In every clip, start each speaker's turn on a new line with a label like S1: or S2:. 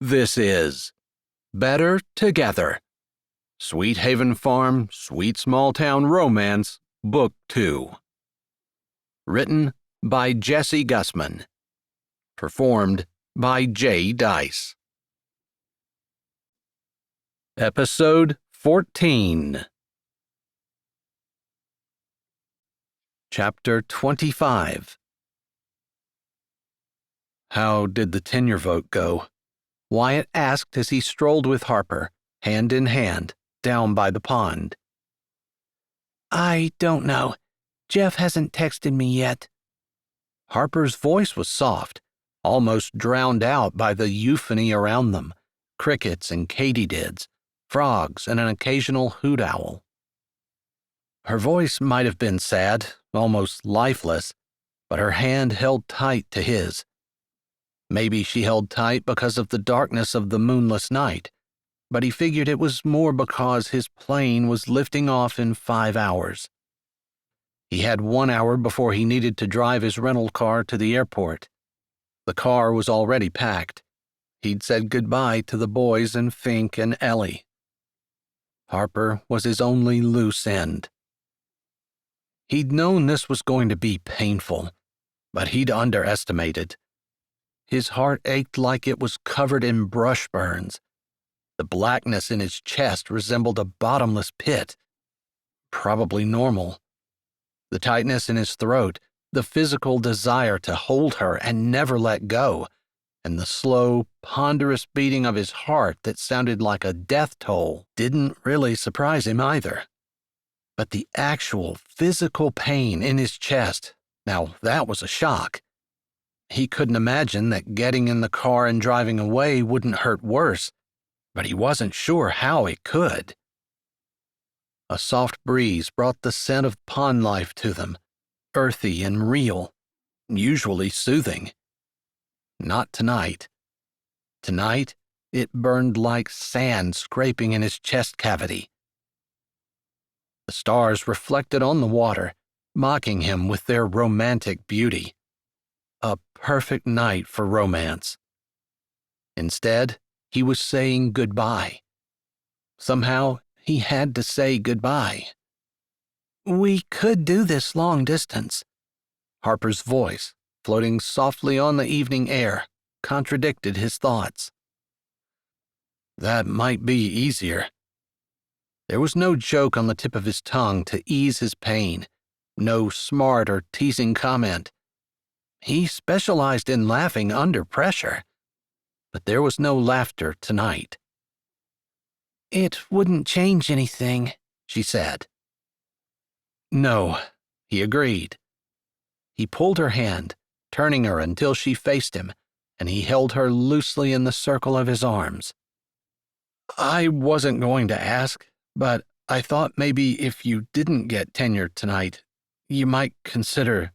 S1: This is Better Together. Sweet Haven Farm, Sweet Small Town Romance, Book 2. Written by Jessie Gussman. Performed by J. Dice. Episode 14. Chapter 25. How did the tenure vote go? Wyatt asked as he strolled with Harper, hand in hand, down by the pond.
S2: I don't know. Jeff hasn't texted me yet.
S1: Harper's voice was soft, almost drowned out by the euphony around them, crickets and katydids, frogs and an occasional hoot owl. Her voice might have been sad, almost lifeless, but her hand held tight to his. Maybe she held tight because of the darkness of the moonless night, but he figured it was more because his plane was lifting off in 5 hours. He had 1 hour before he needed to drive his rental car to the airport. The car was already packed. He'd said goodbye to the boys and Fink and Ellie. Harper was his only loose end. He'd known this was going to be painful, but he'd underestimated. His heart ached like it was covered in brush burns. The blackness in his chest resembled a bottomless pit. Probably normal. The tightness in his throat, the physical desire to hold her and never let go, and the slow, ponderous beating of his heart that sounded like a death toll didn't really surprise him either. But the actual physical pain in his chest, now that was a shock. He couldn't imagine that getting in the car and driving away wouldn't hurt worse, but he wasn't sure how it could. A soft breeze brought the scent of pond life to them, earthy and real, usually soothing. Not tonight. Tonight, it burned like sand scraping in his chest cavity. The stars reflected on the water, mocking him with their romantic beauty. A perfect night for romance. Instead, he was saying goodbye. Somehow, he had to say goodbye.
S2: We could do this long distance.
S1: Harper's voice, floating softly on the evening air, contradicted his thoughts. That might be easier. There was no joke on the tip of his tongue to ease his pain, no smart or teasing comment. He specialized in laughing under pressure, but there was no laughter tonight.
S2: It wouldn't change anything, she said.
S1: No, he agreed. He pulled her hand, turning her until she faced him, and he held her loosely in the circle of his arms. I wasn't going to ask, but I thought maybe if you didn't get tenure tonight, you might consider...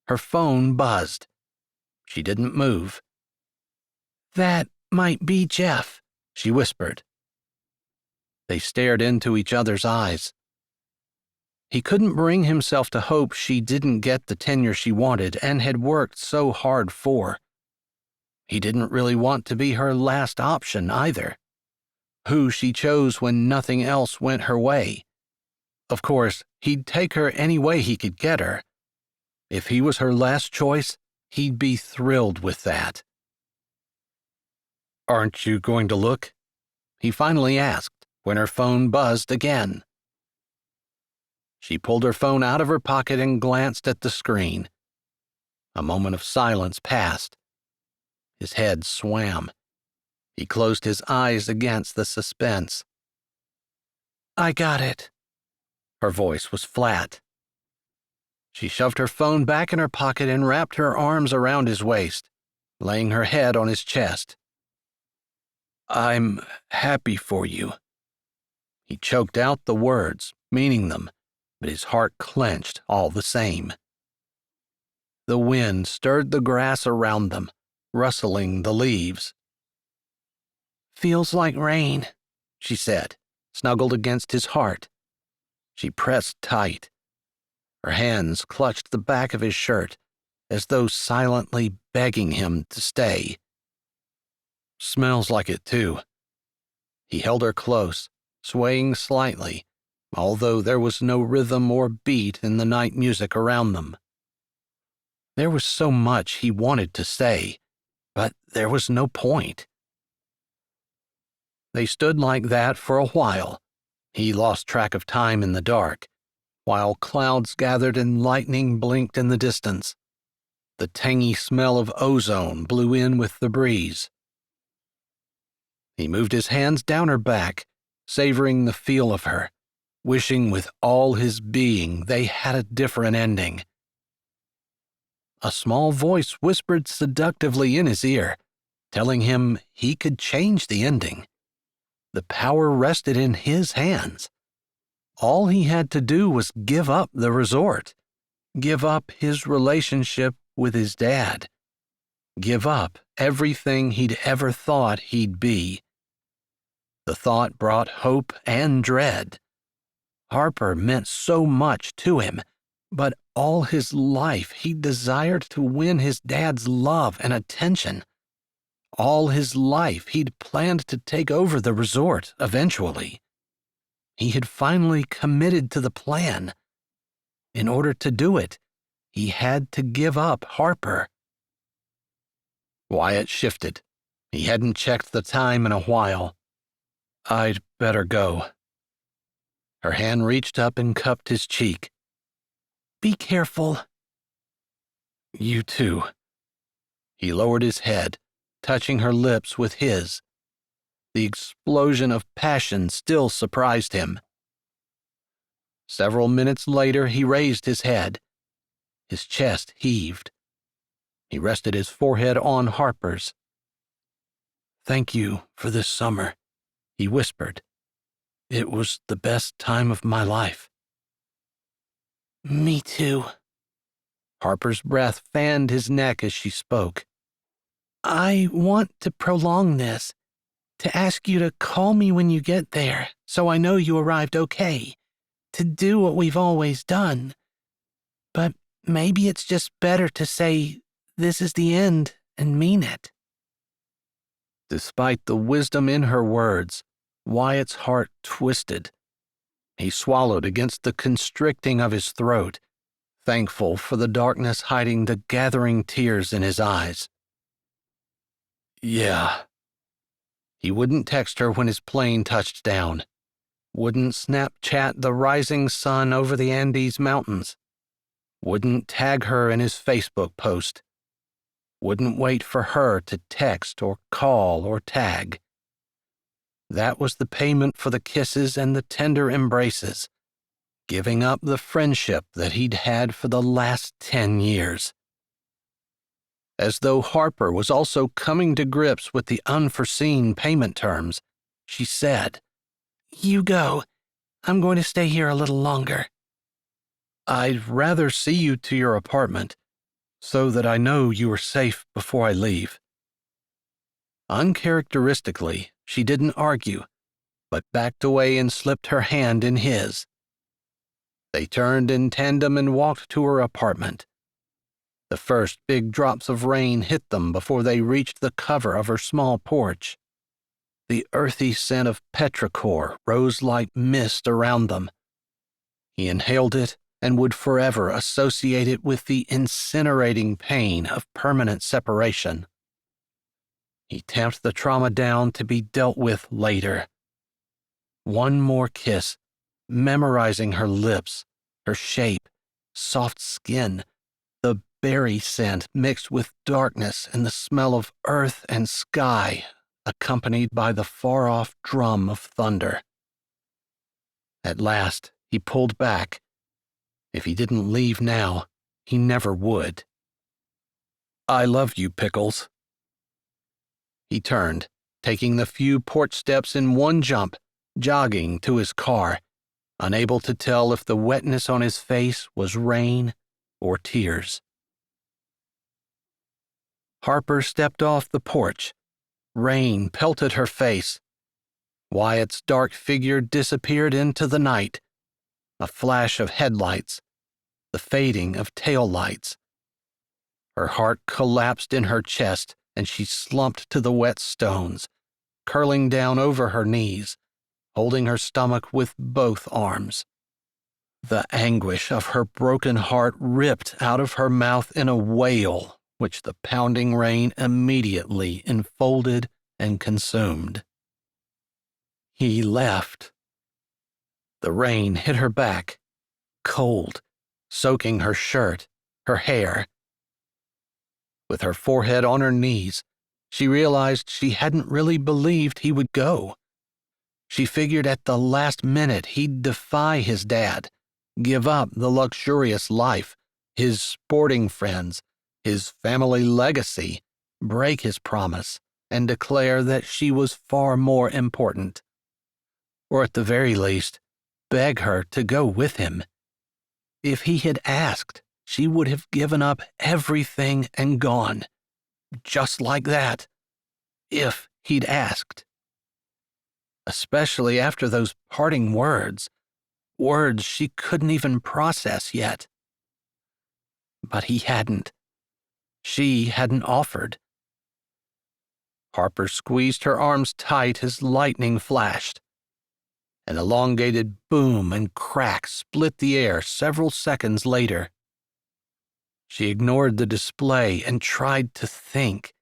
S1: Her phone buzzed. She didn't move.
S2: That might be Jeff,
S1: she whispered. They stared into each other's eyes. He couldn't bring himself to hope she didn't get the tenure she wanted and had worked so hard for. He didn't really want to be her last option either. Who she chose when nothing else went her way. Of course, he'd take her any way he could get her. If he was her last choice, he'd be thrilled with that. Aren't you going to look? He finally asked when her phone buzzed again. She pulled her phone out of her pocket and glanced at the screen. A moment of silence passed. His head swam. He closed his eyes against the suspense.
S2: I got it.
S1: Her voice was flat. She shoved her phone back in her pocket and wrapped her arms around his waist, laying her head on his chest. I'm happy for you. He choked out the words, meaning them, but his heart clenched all the same. The wind stirred the grass around them, rustling the leaves.
S2: Feels like rain,
S1: she said, snuggled against his heart. She pressed tight. Her hands clutched the back of his shirt, as though silently begging him to stay. Smells like it, too. He held her close, swaying slightly, although there was no rhythm or beat in the night music around them. There was so much he wanted to say, but there was no point. They stood like that for a while. He lost track of time in the dark, while clouds gathered and lightning blinked in the distance. The tangy smell of ozone blew in with the breeze. He moved his hands down her back, savoring the feel of her, wishing with all his being they had a different ending. A small voice whispered seductively in his ear, telling him he could change the ending. The power rested in his hands. All he had to do was give up the resort, give up his relationship with his dad, give up everything he'd ever thought he'd be. The thought brought hope and dread. Harper meant so much to him, but all his life he desired to win his dad's love and attention. All his life he'd planned to take over the resort eventually. He had finally committed to the plan. In order to do it, he had to give up Harper. Wyatt shifted. He hadn't checked the time in a while. I'd better go. Her hand reached up and cupped his cheek.
S2: Be careful.
S1: You too. He lowered his head, touching her lips with his. The explosion of passion still surprised him. Several minutes later, he raised his head. His chest heaved. He rested his forehead on Harper's. Thank you for this summer, he whispered. It was the best time of my life.
S2: Me too.
S1: Harper's breath fanned his neck as she spoke.
S2: I want to prolong this, to ask you to call me when you get there, so I know you arrived okay, to do what we've always done. But maybe it's just better to say this is the end and mean it.
S1: Despite the wisdom in her words, Wyatt's heart twisted. He swallowed against the constricting of his throat, thankful for the darkness hiding the gathering tears in his eyes. Yeah. He wouldn't text her when his plane touched down. Wouldn't Snapchat the rising sun over the Andes Mountains. Wouldn't tag her in his Facebook post. Wouldn't wait for her to text or call or tag. That was the payment for the kisses and the tender embraces, giving up the friendship that he'd had for the last 10 years. As though Harper was also coming to grips with the unforeseen payment terms, she said,
S2: You go. I'm going to stay here a little longer.
S1: I'd rather see you to your apartment, so that I know you are safe before I leave. Uncharacteristically, she didn't argue, but backed away and slipped her hand in his. They turned in tandem and walked to her apartment. The first big drops of rain hit them before they reached the cover of her small porch. The earthy scent of petrichor rose like mist around them. He inhaled it and would forever associate it with the incinerating pain of permanent separation. He tamped the trauma down to be dealt with later. One more kiss, memorizing her lips, her shape, soft skin, the berry scent mixed with darkness and the smell of earth and sky, accompanied by the far-off drum of thunder. At last, he pulled back. If he didn't leave now, he never would. I love you, Pickles. He turned, taking the few porch steps in one jump, jogging to his car, unable to tell if the wetness on his face was rain or tears. Harper stepped off the porch. Rain pelted her face. Wyatt's dark figure disappeared into the night. A flash of headlights, the fading of taillights. Her heart collapsed in her chest and she slumped to the wet stones, curling down over her knees, holding her stomach with both arms. The anguish of her broken heart ripped out of her mouth in a wail, which the pounding rain immediately enfolded and consumed. He left. The rain hit her back, cold, soaking her shirt, her hair. With her forehead on her knees, she realized she hadn't really believed he would go. She figured at the last minute he'd defy his dad, give up the luxurious life, his sporting friends, his family legacy, break his promise, and declare that she was far more important. Or at the very least, beg her to go with him. If he had asked, she would have given up everything and gone. Just like that. If he'd asked. Especially after those parting words. Words she couldn't even process yet. But he hadn't. She hadn't offered. Harper squeezed her arms tight as lightning flashed. An elongated boom and crack split the air several seconds later. She ignored the display and tried to think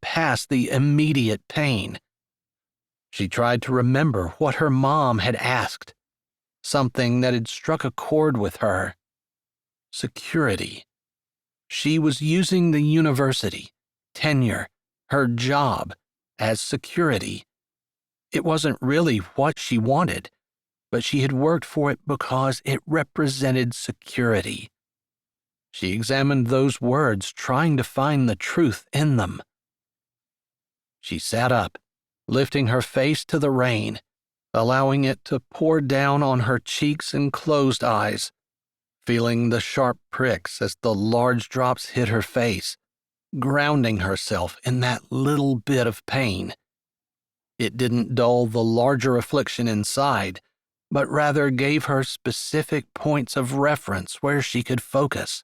S1: past the immediate pain. She tried to remember what her mom had asked, something that had struck a chord with her. Security. She was using the university, tenure, her job, as security. It wasn't really what she wanted, but she had worked for it because it represented security. She examined those words, trying to find the truth in them. She sat up, lifting her face to the rain, allowing it to pour down on her cheeks and closed eyes, feeling the sharp pricks as the large drops hit her face, grounding herself in that little bit of pain. It didn't dull the larger affliction inside, but rather gave her specific points of reference where she could focus.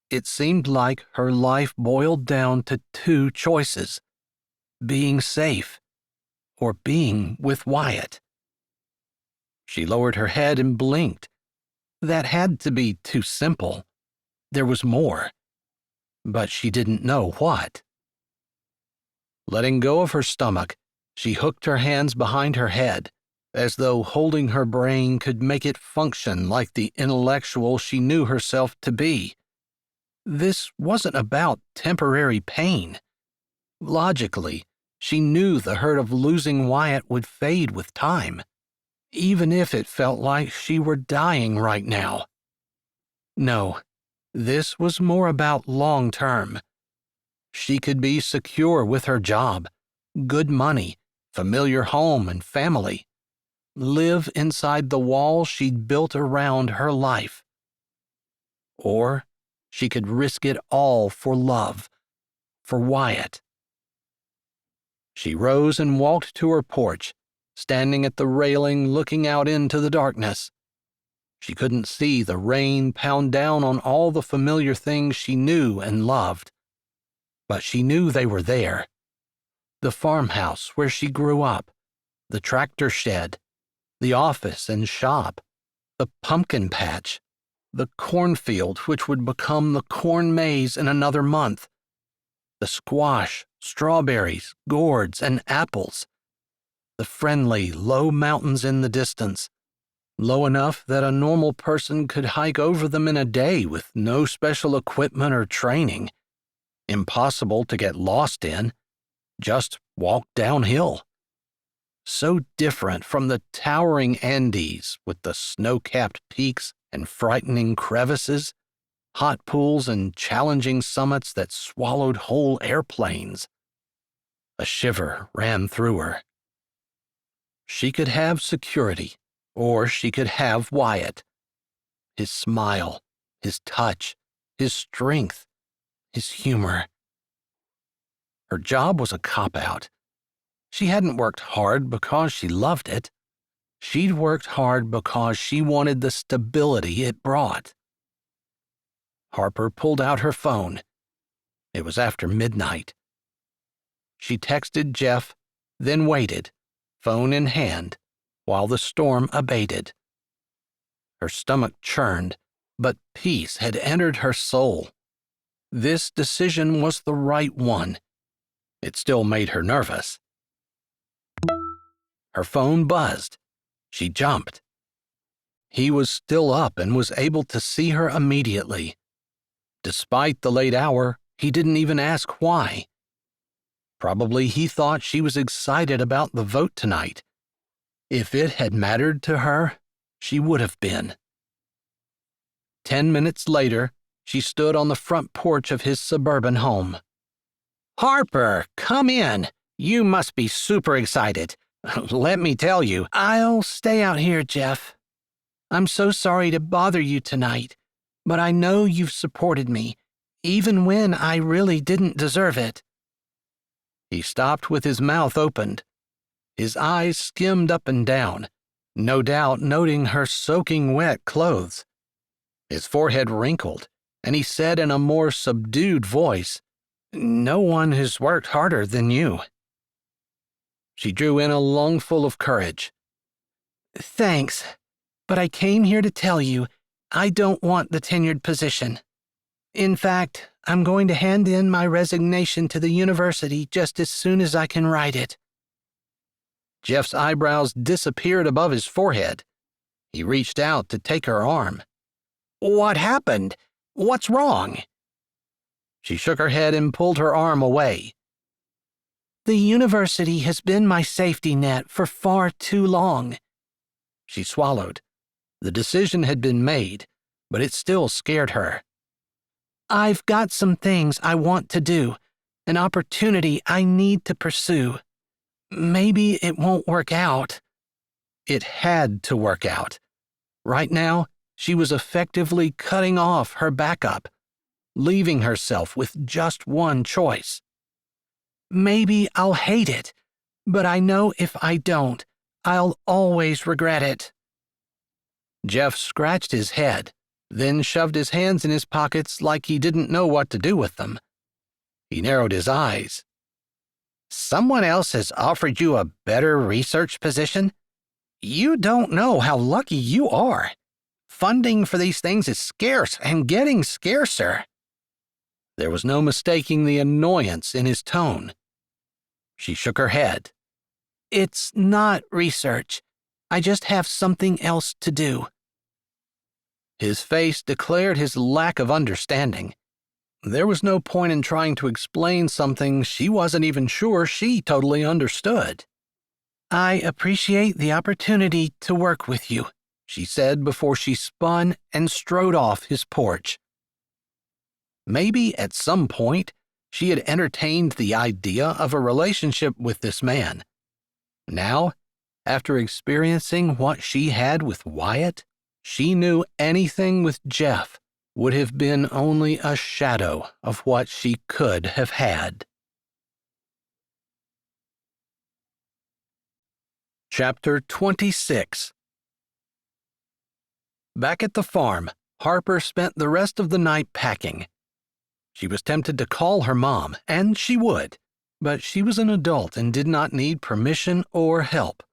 S1: It seemed like her life boiled down to two choices: being safe or being with Wyatt. She lowered her head and blinked. That had to be too simple. There was more, but she didn't know what. Letting go of her stomach, she hooked her hands behind her head, as though holding her brain could make it function like the intellectual she knew herself to be. This wasn't about temporary pain. Logically, she knew the hurt of losing Wyatt would fade with time, even if it felt like she were dying right now. No, this was more about long-term. She could be secure with her job, good money, familiar home and family, live inside the walls she'd built around her life. Or she could risk it all for love, for Wyatt. She rose and walked to her porch, standing at the railing looking out into the darkness. She couldn't see the rain pound down on all the familiar things she knew and loved, but she knew they were there. The farmhouse where she grew up, the tractor shed, the office and shop, the pumpkin patch, the cornfield which would become the corn maze in another month, the squash, strawberries, gourds, and apples, the friendly, low mountains in the distance, low enough that a normal person could hike over them in a day with no special equipment or training, impossible to get lost in, just walk downhill. So different from the towering Andes with the snow-capped peaks and frightening crevices, hot pools and challenging summits that swallowed whole airplanes. A shiver ran through her. She could have security, or she could have Wyatt. His smile, his touch, his strength, his humor. Her job was a cop-out. She hadn't worked hard because she loved it. She'd worked hard because she wanted the stability it brought. Harper pulled out her phone. It was after midnight. She texted Jeff, then waited, phone in hand, while the storm abated. Her stomach churned, but peace had entered her soul. This decision was the right one. It still made her nervous. Her phone buzzed. She jumped. He was still up and was able to see her immediately. Despite the late hour, he didn't even ask why. Probably he thought she was excited about the vote tonight. If it had mattered to her, she would have been. 10 minutes later, she stood on the front porch of his suburban home. "Harper, come in. You must be super excited. Let me tell you."
S2: I'll stay out here, Jeff. I'm so sorry to bother you tonight, but I know you've supported me, even when I really didn't deserve it.
S1: He stopped with his mouth opened. His eyes skimmed up and down, no doubt noting her soaking wet clothes. His forehead wrinkled, and he said in a more subdued voice, "No one has worked harder than you." She drew in a lungful of courage.
S2: Thanks, but I came here to tell you I don't want the tenured position. In fact, I'm going to hand in my resignation to the university just as soon as I can write it.
S1: Jeff's eyebrows disappeared above his forehead. He reached out to take her arm. "What happened? What's wrong?" She shook her head and pulled her arm away.
S2: The university has been my safety net for far too long.
S1: She swallowed. The decision had been made, but it still scared her.
S2: I've got some things I want to do, an opportunity I need to pursue. Maybe it won't work out.
S1: It had to work out. Right now, she was effectively cutting off her backup, leaving herself with just one choice.
S2: Maybe I'll hate it, but I know if I don't, I'll always regret it.
S1: Jeff scratched his head, then shoved his hands in his pockets like he didn't know what to do with them. He narrowed his eyes. "Someone else has offered you a better research position? You don't know how lucky you are. Funding for these things is scarce and getting scarcer." There was no mistaking the annoyance in his tone. She shook her head.
S2: It's not research. I just have something else to do.
S1: His face declared his lack of understanding. There was no point in trying to explain something she wasn't even sure she totally understood.
S2: I appreciate the opportunity to work with you,
S1: she said before she spun and strode off his porch. Maybe at some point she had entertained the idea of a relationship with this man. Now, after experiencing what she had with Wyatt, she knew anything with Jeff would have been only a shadow of what she could have had. Chapter 26. Back at the farm, Harper spent the rest of the night packing. She was tempted to call her mom, and she would, but she was an adult and did not need permission or help.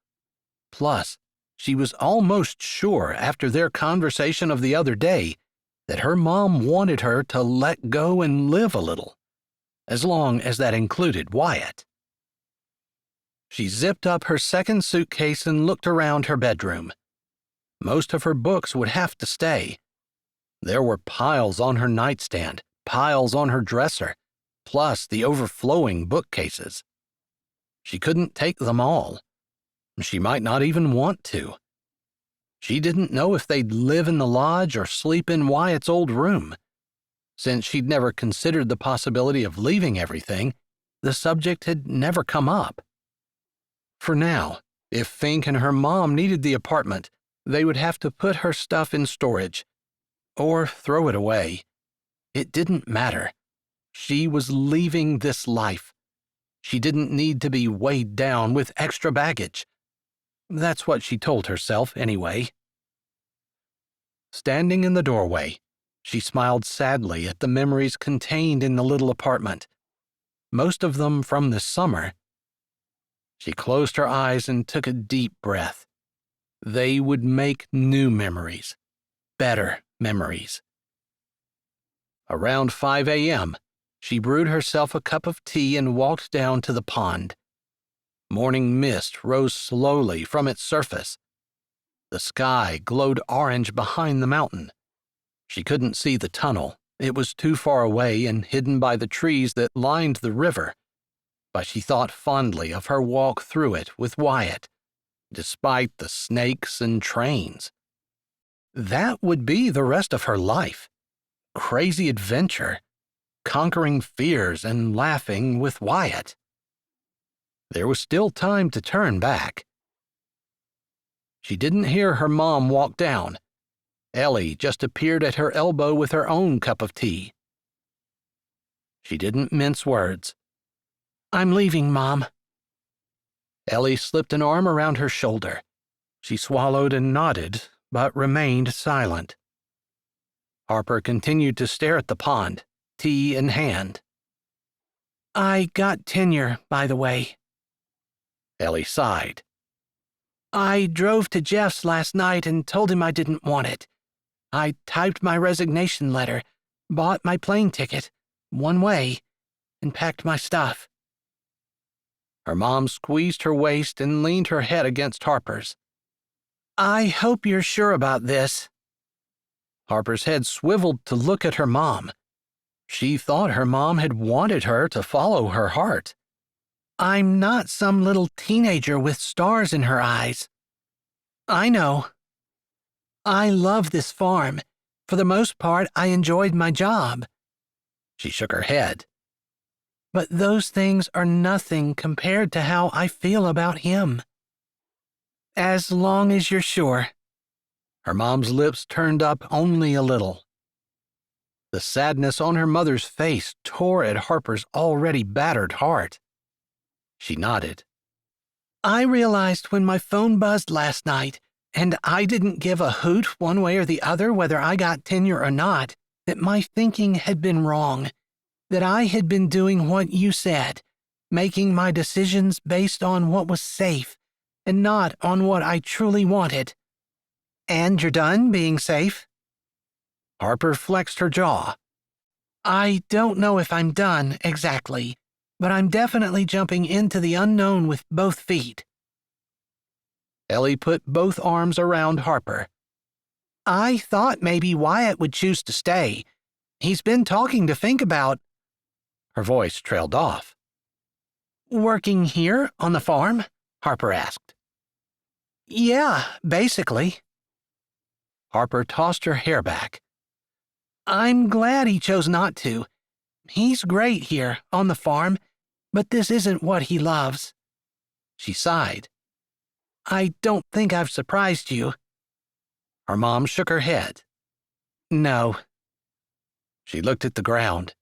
S1: Plus, she was almost sure after their conversation of the other day that her mom wanted her to let go and live a little, as long as that included Wyatt. She zipped up her second suitcase and looked around her bedroom. Most of her books would have to stay. There were piles on her nightstand, piles on her dresser, plus the overflowing bookcases. She couldn't take them all. She might not even want to. She didn't know if they'd live in the lodge or sleep in Wyatt's old room. Since she'd never considered the possibility of leaving everything, the subject had never come up. For now, if Fink and her mom needed the apartment, they would have to put her stuff in storage, or throw it away. It didn't matter. She was leaving this life. She didn't need to be weighed down with extra baggage. That's what she told herself, anyway. Standing in the doorway, She smiled sadly at the memories contained in the little apartment, most of them from this summer. She closed her eyes and took a deep breath. They would make new memories, better memories. Around 5 a.m., she brewed herself a cup of tea and walked down to the pond. Morning mist rose slowly from its surface. The sky glowed orange behind the mountain. She couldn't see the tunnel. It was too far away and hidden by the trees that lined the river, but she thought fondly of her walk through it with Wyatt, despite the snakes and trains. That would be the rest of her life. Crazy adventure, conquering fears and laughing with Wyatt. There was still time to turn back. She didn't hear her mom walk down. Ellie just appeared at her elbow with her own cup of tea. She didn't mince words.
S2: I'm leaving, Mom.
S1: Ellie slipped an arm around her shoulder. She swallowed and nodded, but remained silent. Harper continued to stare at the pond, tea in hand.
S2: I got tenure, by the way.
S1: Ellie sighed.
S2: I drove to Jeff's last night and told him I didn't want it. I typed my resignation letter, bought my plane ticket, one way, and packed my stuff.
S1: Her mom squeezed her waist and leaned her head against Harper's.
S2: I hope you're sure about this.
S1: Harper's head swiveled to look at her mom. She thought her mom had wanted her to follow her heart.
S2: I'm not some little teenager with stars in her eyes. I know. I love this farm. For the most part, I enjoyed my job.
S1: She shook her head.
S2: But those things are nothing compared to how I feel about him. As long as you're sure.
S1: Her mom's lips turned up only a little. The sadness on her mother's face tore at Harper's already battered heart. She nodded.
S2: I realized when my phone buzzed last night, and I didn't give a hoot one way or the other whether I got tenure or not, that my thinking had been wrong, that I had been doing what you said, making my decisions based on what was safe, and not on what I truly wanted. And you're done being safe?
S1: Harper flexed her jaw.
S2: I don't know if I'm done, exactly, but I'm definitely jumping into the unknown with both feet.
S1: Ellie put both arms around Harper.
S2: I thought maybe Wyatt would choose to stay. He's been talking to Fink about...
S1: Her voice trailed off.
S2: Working here on the farm? Harper asked. Yeah, basically.
S1: Harper tossed her hair back.
S2: I'm glad he chose not to. He's great here on the farm, but this isn't what he loves.
S1: She sighed.
S2: I don't think I've surprised you.
S1: Her mom shook her head.
S2: No.
S1: She looked at the ground.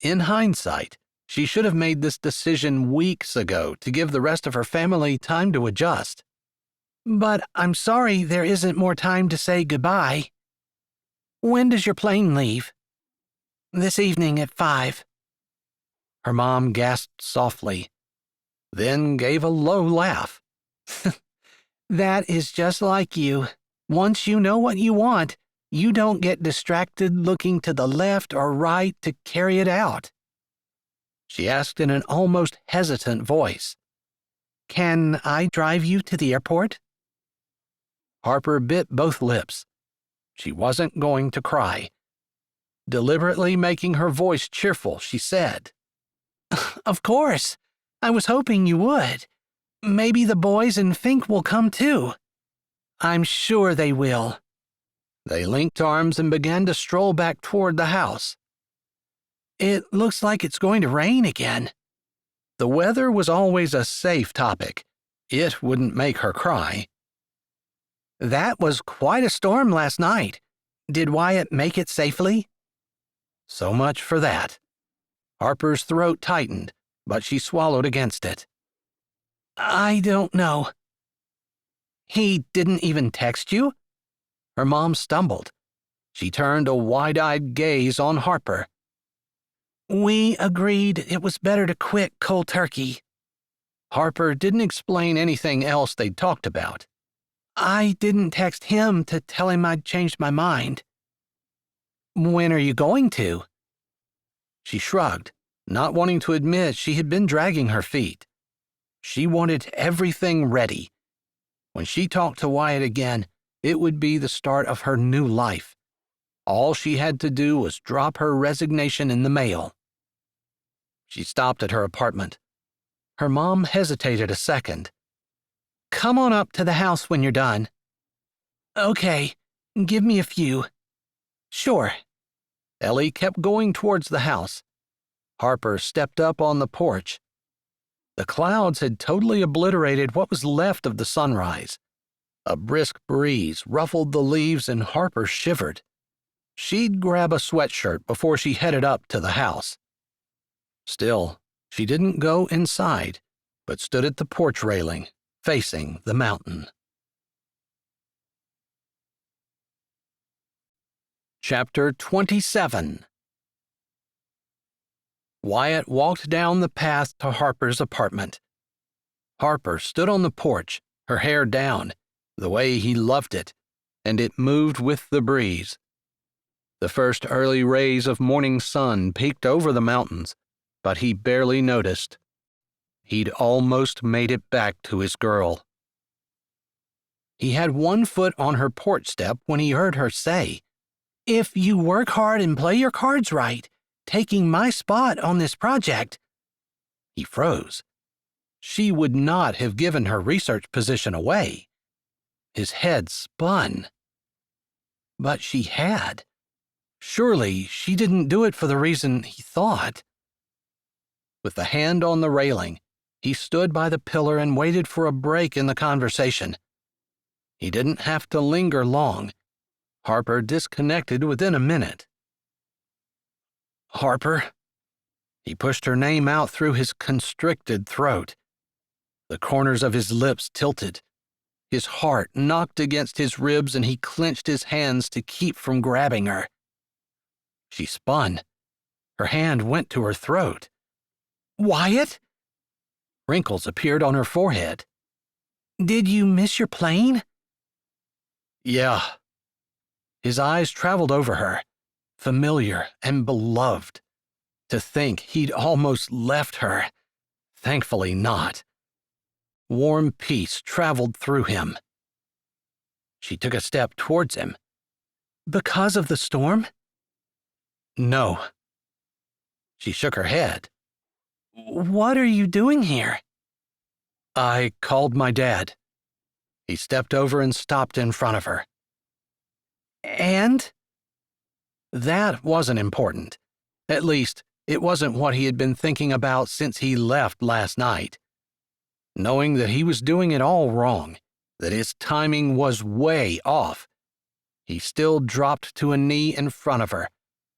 S1: In hindsight, she should have made this decision weeks ago to give the rest of her family time to adjust.
S2: But I'm sorry there isn't more time to say goodbye. When does your plane leave? This evening at 5.
S1: Her mom gasped softly, then gave a low laugh.
S2: That is just like you. Once you know what you want, you don't get distracted looking to the left or right to carry it out.
S1: She asked in an almost hesitant voice.
S2: Can I drive you to the airport?
S1: Harper bit both lips. She wasn't going to cry. Deliberately making her voice cheerful, she said,
S2: Of course. I was hoping you would. Maybe the boys and Fink will come too. I'm sure they will.
S1: They linked arms and began to stroll back toward the house.
S2: It looks like it's going to rain again.
S1: The weather was always a safe topic. It wouldn't make her cry.
S2: That was quite a storm last night. Did Wyatt make it safely?
S1: So much for that. Harper's throat tightened, but she swallowed against it.
S2: I don't know.
S1: He didn't even text you? Her mom stumbled. She turned a wide-eyed gaze on Harper.
S2: We agreed it was better to quit cold turkey.
S1: Harper didn't explain anything else they'd talked about.
S2: I didn't text him to tell him I'd changed my mind.
S1: When are you going to? She shrugged, not wanting to admit she had been dragging her feet. She wanted everything ready. When she talked to Wyatt again, it would be the start of her new life. All she had to do was drop her resignation in the mail. She stopped at her apartment. Her mom hesitated a second.
S2: Come on up to the house when you're done. Okay, give me a few. Sure.
S1: Ellie kept going towards the house. Harper stepped up on the porch. The clouds had totally obliterated what was left of the sunrise. A brisk breeze ruffled the leaves and Harper shivered. She'd grab a sweatshirt before she headed up to the house. Still, she didn't go inside, but stood at the porch railing, facing the mountain. Chapter 27. Wyatt walked down the path to Harper's apartment. Harper stood on the porch, her hair down, the way he loved it, and it moved with the breeze. The first early rays of morning sun peeked over the mountains, but he barely noticed. He'd almost made it back to his girl. He had one foot on her porch step when he heard her say,
S2: "If you work hard and play your cards right, taking my spot on this project."
S1: He froze. She would not have given her research position away. His head spun. But she had. Surely she didn't do it for the reason he thought. With the hand on the railing, he stood by the pillar and waited for a break in the conversation. He didn't have to linger long. Harper disconnected within a minute. "Harper?" He pushed her name out through his constricted throat. The corners of his lips tilted. His heart knocked against his ribs and he clenched his hands to keep from grabbing her. She spun. Her hand went to her throat.
S2: "Wyatt?"
S1: Wrinkles appeared on her forehead.
S2: "Did you miss your plane?"
S1: "Yeah." His eyes traveled over her, familiar and beloved. To think he'd almost left her. Thankfully not. Warm peace traveled through him. She took a step towards him.
S2: "Because of the storm?"
S1: "No." She shook her head.
S2: "What are you doing here?"
S1: "I called my dad." He stepped over and stopped in front of her.
S2: "And?"
S1: That wasn't important. At least, it wasn't what he had been thinking about since he left last night. Knowing that he was doing it all wrong, that his timing was way off, he still dropped to a knee in front of her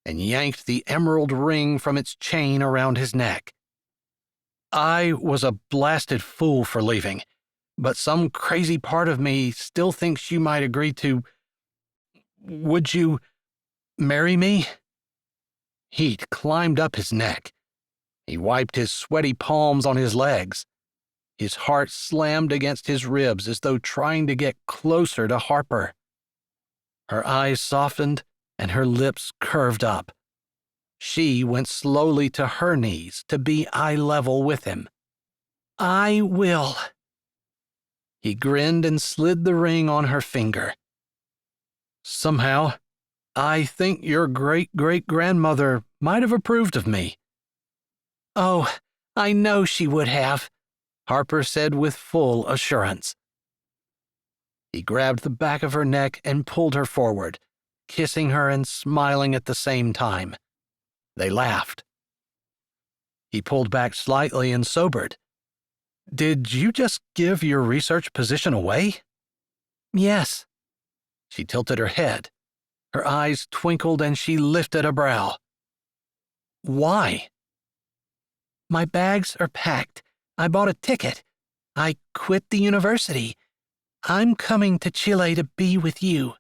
S1: and yanked the emerald ring from its chain around his neck. "I was a blasted fool for leaving, but some crazy part of me still thinks you might agree to... Would you marry me?" Heat climbed up his neck. He wiped his sweaty palms on his legs. His heart slammed against his ribs as though trying to get closer to Harper. Her eyes softened and her lips curved up. She went slowly to her knees to be eye level with him.
S2: "I will."
S1: He grinned and slid the ring on her finger. "Somehow, I think your great-great-grandmother might have approved of me."
S2: "Oh, I know she would have,"
S1: Harper said with full assurance. He grabbed the back of her neck and pulled her forward, kissing her and smiling at the same time. They laughed. He pulled back slightly and sobered. "Did you just give your research position away?"
S2: "Yes."
S1: She tilted her head. Her eyes twinkled and she lifted a brow. "Why?"
S2: "My bags are packed. I bought a ticket. I quit the university. I'm coming to Chile to be with you."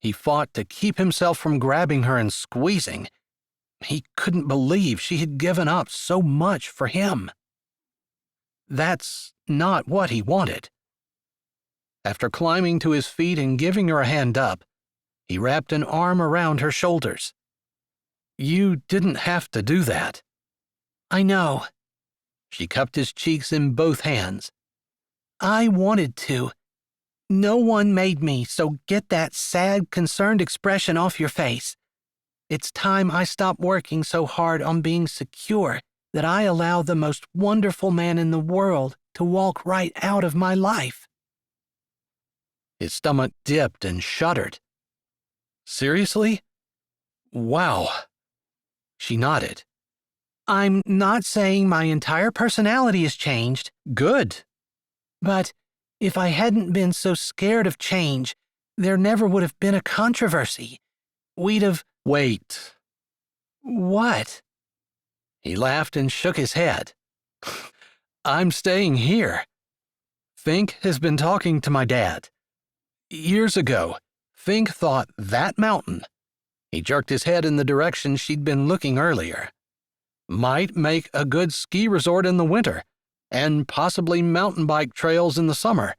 S1: He fought to keep himself from grabbing her and squeezing. He couldn't believe she had given up so much for him. That's not what he wanted. After climbing to his feet and giving her a hand up, he wrapped an arm around her shoulders. You didn't have to do that.
S2: I know.
S1: She cupped his cheeks in both hands.
S2: I wanted to. No one made me, so get that sad, concerned expression off your face. It's time I stop working so hard on being secure that I allow the most wonderful man in the world to walk right out of my life.
S1: His stomach dipped and shuddered. Seriously? Wow. She nodded.
S2: I'm not saying my entire personality has changed.
S1: Good.
S2: But if I hadn't been so scared of change, there never would have been a controversy. We'd have...
S1: Wait.
S2: What?
S1: He laughed and shook his head. I'm staying here. Fink has been talking to my dad. Years ago, Fink thought that mountain, he jerked his head in the direction she'd been looking earlier, might make a good ski resort in the winter and possibly mountain bike trails in the summer.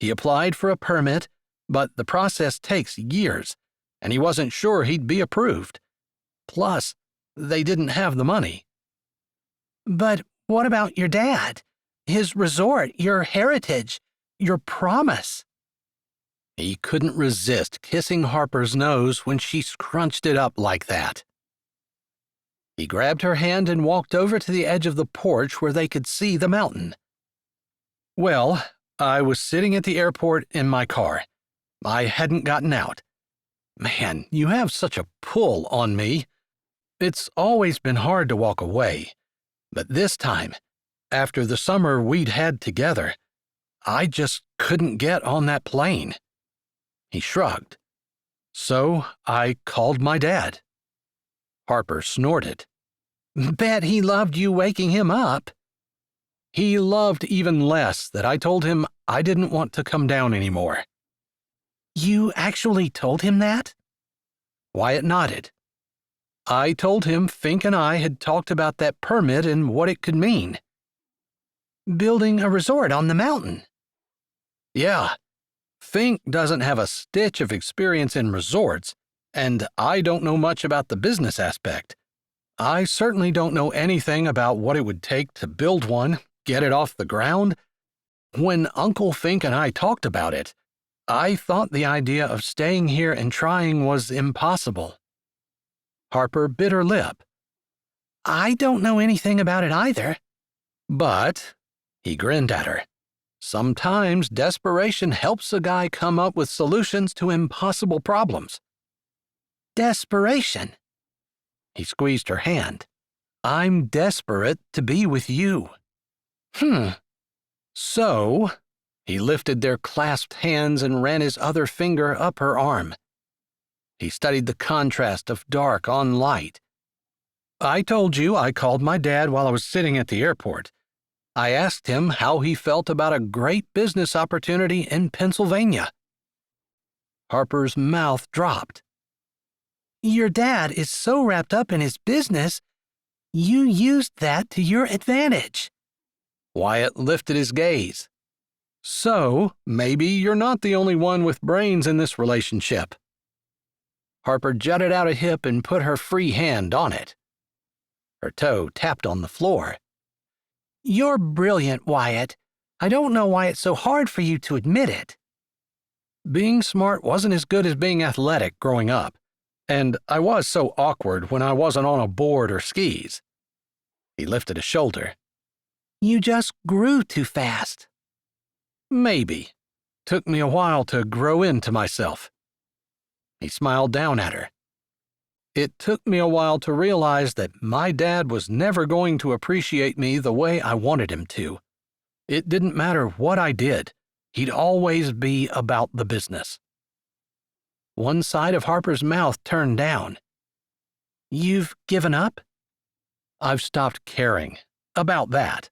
S1: He applied for a permit, but the process takes years, and he wasn't sure he'd be approved. Plus, they didn't have the money.
S2: But what about your dad? His resort, your heritage, your promise?
S1: He couldn't resist kissing Harper's nose when she scrunched it up like that. He grabbed her hand and walked over to the edge of the porch where they could see the mountain. Well, I was sitting at the airport in my car. I hadn't gotten out. Man, you have such a pull on me. It's always been hard to walk away, but this time, after the summer we'd had together, I just couldn't get on that plane. He shrugged. So I called my dad. Harper snorted.
S2: Bet he loved you waking him up.
S1: He loved even less that I told him I didn't want to come down anymore.
S2: You actually told him that?
S1: Wyatt nodded. I told him Fink and I had talked about that permit and what it could mean.
S2: Building a resort on the mountain.
S1: Yeah. Fink doesn't have a stitch of experience in resorts, and I don't know much about the business aspect. I certainly don't know anything about what it would take to build one, get it off the ground. When Uncle Fink and I talked about it, I thought the idea of staying here and trying was impossible. Harper bit her lip.
S2: I don't know anything about it either.
S1: But, he grinned at her, sometimes desperation helps a guy come up with solutions to impossible problems.
S2: Desperation?
S1: He squeezed her hand. I'm desperate to be with you. So, he lifted their clasped hands and ran his other finger up her arm. He studied the contrast of dark on light. I told you I called my dad while I was sitting at the airport. I asked him how he felt about a great business opportunity in Pennsylvania. Harper's mouth dropped.
S2: Your dad is so wrapped up in his business, you used that to your advantage.
S1: Wyatt lifted his gaze. So, maybe you're not the only one with brains in this relationship. Harper jutted out a hip and put her free hand on it. Her toe tapped on the floor.
S2: You're brilliant, Wyatt. I don't know why it's so hard for you to admit it.
S1: Being smart wasn't as good as being athletic growing up, and I was so awkward when I wasn't on a board or skis. He lifted a shoulder.
S2: You just grew too fast.
S1: Maybe. Took me a while to grow into myself. He smiled down at her. It took me a while to realize that my dad was never going to appreciate me the way I wanted him to. It didn't matter what I did. He'd always be about the business. One side of Harper's mouth turned down.
S2: You've given up?
S1: I've stopped caring about that.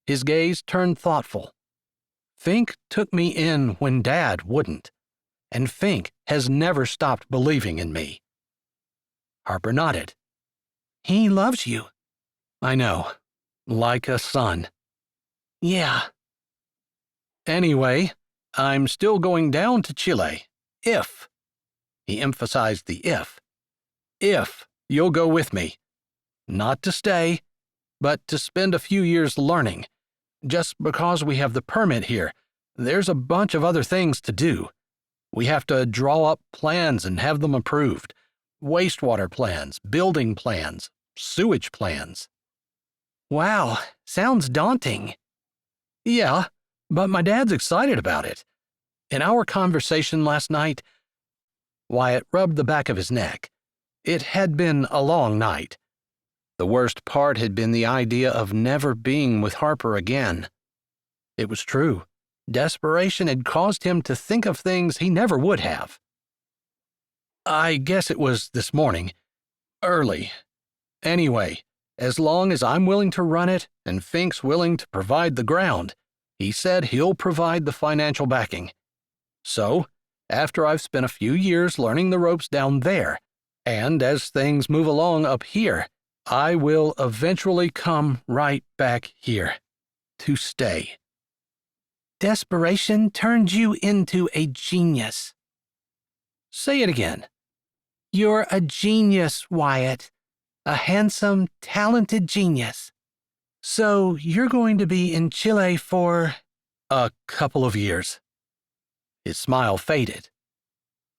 S1: His gaze turned thoughtful. Fink took me in when Dad wouldn't, and Fink has never stopped believing in me." Harper nodded.
S2: He loves you.
S1: "I know. Like a son."
S2: Yeah.
S1: "Anyway, I'm still going down to Chile. If," he emphasized the if you'll go with me. Not to stay, but to spend a few years learning. Just because we have the permit here, there's a bunch of other things to do. We have to draw up plans and have them approved. Wastewater plans, building plans, sewage plans.
S2: Wow, sounds daunting.
S1: Yeah, but my dad's excited about it. In our conversation last night, Wyatt rubbed the back of his neck. It had been a long night. The worst part had been the idea of never being with Harper again. It was true. Desperation had caused him to think of things he never would have. "I guess it was this morning. Early. Anyway, as long as I'm willing to run it and Fink's willing to provide the ground, he said he'll provide the financial backing. So, after I've spent a few years learning the ropes down there, and as things move along up here, I will eventually come right back here. To stay."
S2: Desperation turned you into a genius.
S1: "Say it again."
S2: You're a genius, Wyatt. A handsome, talented genius. So you're going to be in Chile for
S1: "A couple of years." His smile faded.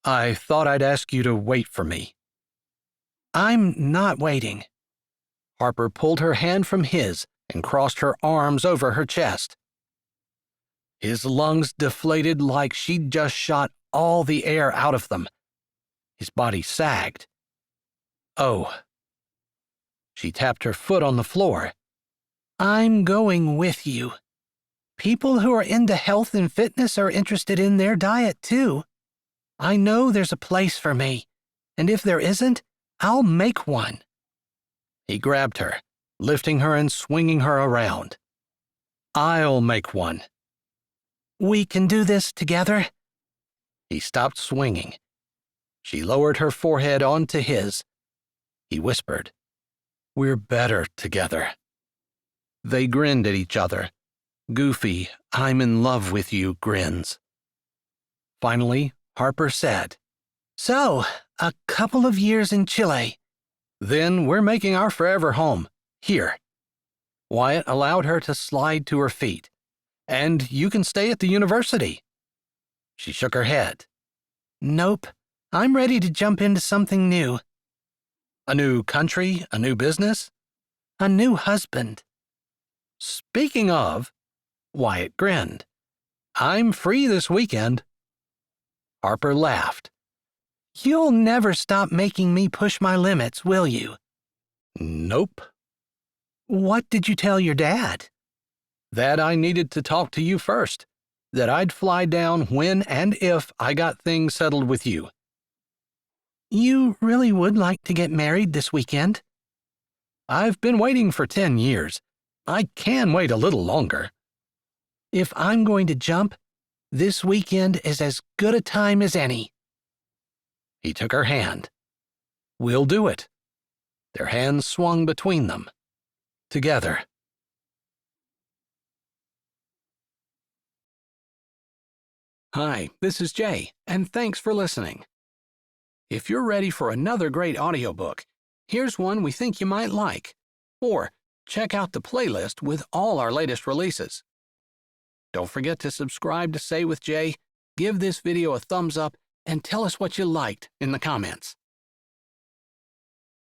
S1: "I thought I'd ask you to wait for me."
S2: I'm not waiting.
S1: Harper pulled her hand from his and crossed her arms over her chest. His lungs deflated like she'd just shot all the air out of them. His body sagged. "Oh." She tapped her foot on the floor.
S2: I'm going with you. People who are into health and fitness are interested in their diet too. I know there's a place for me, and if there isn't, I'll make one.
S1: He grabbed her, lifting her and swinging her around. "I'll make one."
S2: We can do this together?
S1: He stopped swinging. She lowered her forehead onto his. He whispered, "We're better together." They grinned at each other. Goofy, I'm in love with you grins. Finally, Harper said,
S2: So, a couple of years in Chile.
S1: Then we're making our forever home, here. Wyatt allowed her to slide to her feet. And you can stay at the university. She shook her head.
S2: Nope. I'm ready to jump into something new.
S1: A new country, a new business?
S2: A new husband.
S1: Speaking of, Wyatt grinned. I'm free this weekend. Harper laughed.
S2: You'll never stop making me push my limits, will you?
S1: Nope.
S2: What did you tell your dad?
S1: That I needed to talk to you first. That I'd fly down when and if I got things settled with you.
S2: You really would like to get married this weekend?
S1: I've been waiting for 10 years. I can wait a little longer.
S2: If I'm going to jump, this weekend is as good a time as any.
S1: He took her hand. We'll do it. Their hands swung between them. Together. Hi, this is Jay, and thanks for listening. If you're ready for another great audiobook, here's one we think you might like. Or check out the playlist with all our latest releases. Don't forget to subscribe to Say with Jay, give this video a thumbs up, and tell us what you liked in the comments.